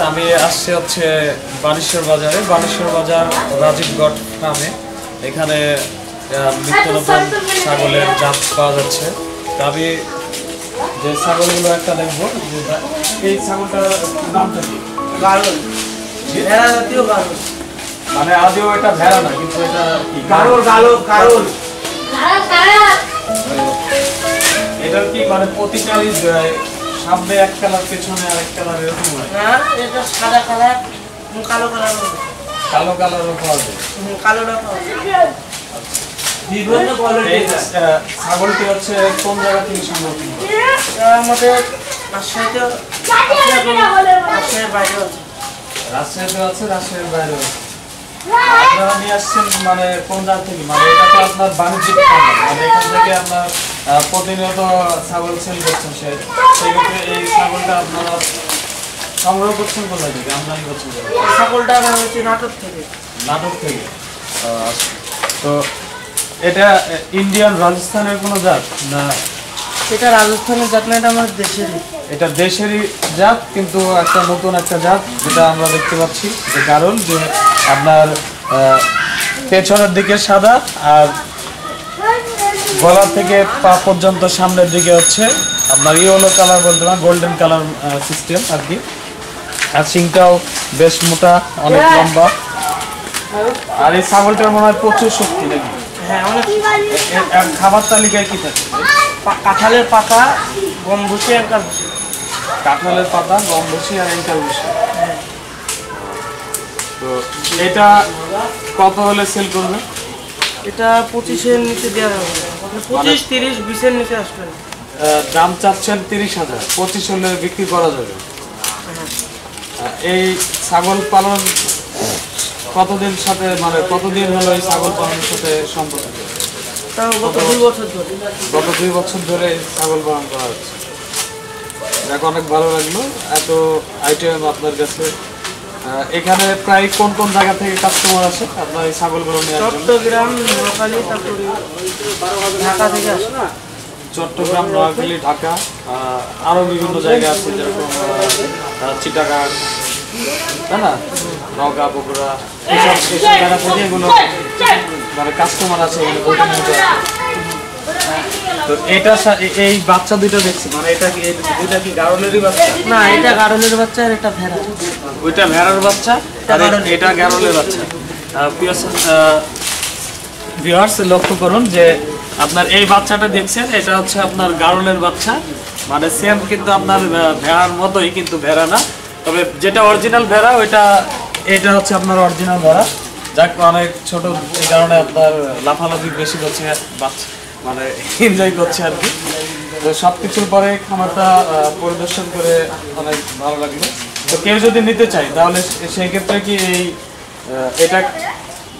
আমি আসছি হচ্ছে বানেশ্বর বাজারে, বানেশ্বর বাজার রাজীব গড ফার্মে। এখানে নিত্য নতুন ছাগলের জাত পাওয়া যাচ্ছে। তো আমি যে ছাগলগুলো একটা দেখবো, এই ছাগলটার নামটা কি? গারল, ভেড়া জাতীয় গারল। মানে আদিও এটা ভেড়া না, কিন্তু এটা কি? গারল গারল গারল। এটার কি মানে প্রতিটাই সামনে এক কালার, পেছনে আরেক কালার এরকম হয়? না, এটা সাদা কালার, কালো কালার। কালো কালারও পাওয়া যায়? কালোটা পাওয়া যায়। বিভিন্ন কোয়ালিটি। ছাগলটি হচ্ছে কোন জায়গা থেকে সংগ্রহ করা? আমাদের রাজশাহীতে, রাজশাহীর বাইরে আছে। রাজশাহীতে আছে, রাজশাহীর বাইরে আছে। আপনারা নিয়ে আসছেন মানে কোন জায়গা থেকে? মানে এটা তো আপনার বাণিজ্যিক খামার, মানে এখান থেকে আপনার প্রতিনিয়ত ছাগল সেল করছেন, সেক্ষেত্রে এই ছাগলটা আপনারা সংগ্রহ করছেন কোথায় থেকে, আমদানি করছেন? ছাগলটা আনা হয়েছে নাটক থেকে। নাটক থেকে। তো এটা ইন্ডিয়ান রাজস্থানের কোনো জাত না? এটা রাজস্থানের জাত না, এটা আমার দেশেরই। এটা দেশেরই জাত, কিন্তু একটা নতুন একটা জাত যেটা আমরা দেখতে পাচ্ছি যে কারণ যে আপনার পেছনের দিকে সাদা আর গলা থেকে পা পর্যন্ত সামনের দিকে হচ্ছে আপনার ইয়েলো কালার বলতে পারেন, গোল্ডেন কালার সিস্টেম আর কি। আর শিংটাও বেশ মোটা, অনেক লম্বা। আর এই ছাগলটার মনে হয় প্রচুর শক্তি নাকি? হ্যাঁ, অনেক। খাবার তালিকায় কি থাকে? কাঁঠালের পাতা, গম ভুসি, অ্যাঙ্কার ভুসি। কাঁঠালের পাতা, গম ভুসি আর অ্যাঙ্কার ভুসি। তো এটা কত হলে সেল করবে? এটা 25-এর নিচে দেওয়া হবে। 25, 30, 20-এর নিচে আসবে না। দাম চাচ্ছেন 30,000, 25 হলে বিক্রি করা যাবে। এই ছাগল পালন কতদিন সাথে, মানে কতদিন হলো এই ছাগল পালনের সাথে সম্পর্ক? তাও গত 2 বছর ধরে। গত 2 বছর ধরে ছাগল পালন করা হচ্ছে। দেখ, অনেক ভালো লাগলো এত আইটেম আপনার কাছে। এখানে প্রায় কোন কোন জায়গা থেকে কাস্টমার আসে আপনার এই ছাগলগুলো নিয়ে? চট্টগ্রাম, নোয়াখালী, তারপরে ঢাকা থেকে আসে। চট্টগ্রাম, নোয়াখালী, ঢাকা, আরও বিভিন্ন জায়গা আছে, যেরকম চিটাগাং, তাই না, নওগাঁ, বগুড়া, এইসব জায়গা থেকে এগুলো মানে কাস্টমার আছে। তো এটা এই বাচ্চা দুটো দেখছি, মানে এটা কি গারলেরই বাচ্চা? না, এটা গারলের বাচ্চা আর এটা ভেড়া। ওইটা ভেড়ার বাচ্চা আর এটা গারলের বাচ্চা। ভিউয়ার্স, লক্ষ্য করুন যে আপনার এই বাচ্চাটা দেখছেন, এটা হচ্ছে আপনার গারলের বাচ্চা, মানে সেম কিন্তু আপনার ভেড়ার মতোই, কিন্তু ভেড়া না। তবে যেটা অরিজিনাল ভেড়া এটা হচ্ছে আপনার অরিজিনাল ভেড়া। যাক, অনেক ছোট, এই কারণে আপনার লাফালাফি বেশি করছে, বাচ্চা মানে এনজয় করছে আর কি। তো সব কিছুর পরে খামারটা পরিদর্শন করে অনেক ভালো লাগলো। তো কেউ যদি নিতে চায় তাহলে সেই ক্ষেত্রে কি এটা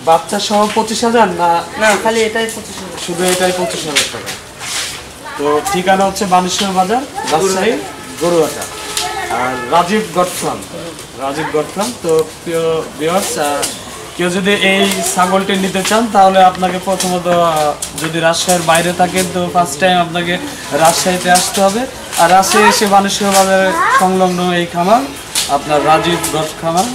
বাচ্চা সহ 25,000 না? না, খালি এটাই 25,000। শুধু এটাই 25,000 টাকা। তো ঠিকানা হচ্ছে বানেশ্বর বাজার, রাজশাহী, গরুয়াটা, আর Rajib goat farm, Rajib goat farm. তো প্রিয় ভিউয়ার্স, কেউ যদি এই ছাগলটি নিতে চান তাহলে আপনাকে প্রথমত যদি রাজশাহীর বাইরে থাকেন তো ফার্স্ট টাইম আপনাকে রাজশাহীতে আসতে হবে। আর রাজশাহী এসে বানেশ্বর বাজারের সংলগ্ন এই খামার আপনার রাজীব গড খামার,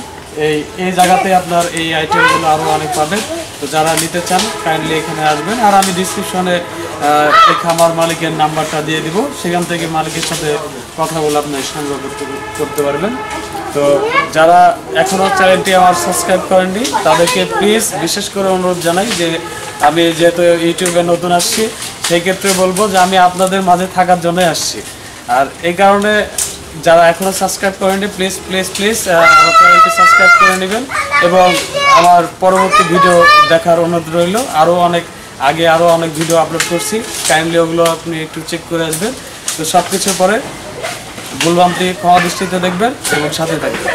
এই জায়গাতে আপনার এই আইটেমগুলো আরও অনেক পাবেন। তো যারা নিতে চান কাইন্ডলি এখানে আসবেন। আর আমি ডিসক্রিপশনে এই খামার মালিকের নাম্বারটা দিয়ে দিব, সেখান থেকে মালিকের সাথে কথা বলে আপনি সংগ্রহ করতে পারবেন। তো যারা এখনও চ্যানেলটি আমার সাবস্ক্রাইব করেননি তাদেরকে প্লিজ বিশেষ করে অনুরোধ জানাই যে আমি যেহেতু ইউটিউবে নতুন আসছি, সেই ক্ষেত্রে বলবো যে আমি আপনাদের মাঝে থাকার জন্যই আসছি। আর এই কারণে যারা এখনও সাবস্ক্রাইব করেননি প্লিজ প্লিজ প্লিজ আমার চ্যানেলটি সাবস্ক্রাইব করে নেবেন এবং আমার পরবর্তী ভিডিও দেখার অনুরোধ রইল। আরও অনেক ভিডিও আপলোড করছি, কাইন্ডলি ওগুলো আপনি একটু চেক করে আসবেন। তো সব কিছুর পরে ভুলভ্রান্তি ক্ষমা দৃষ্টিতে দেখবেন এবং সাথে থাকবেন।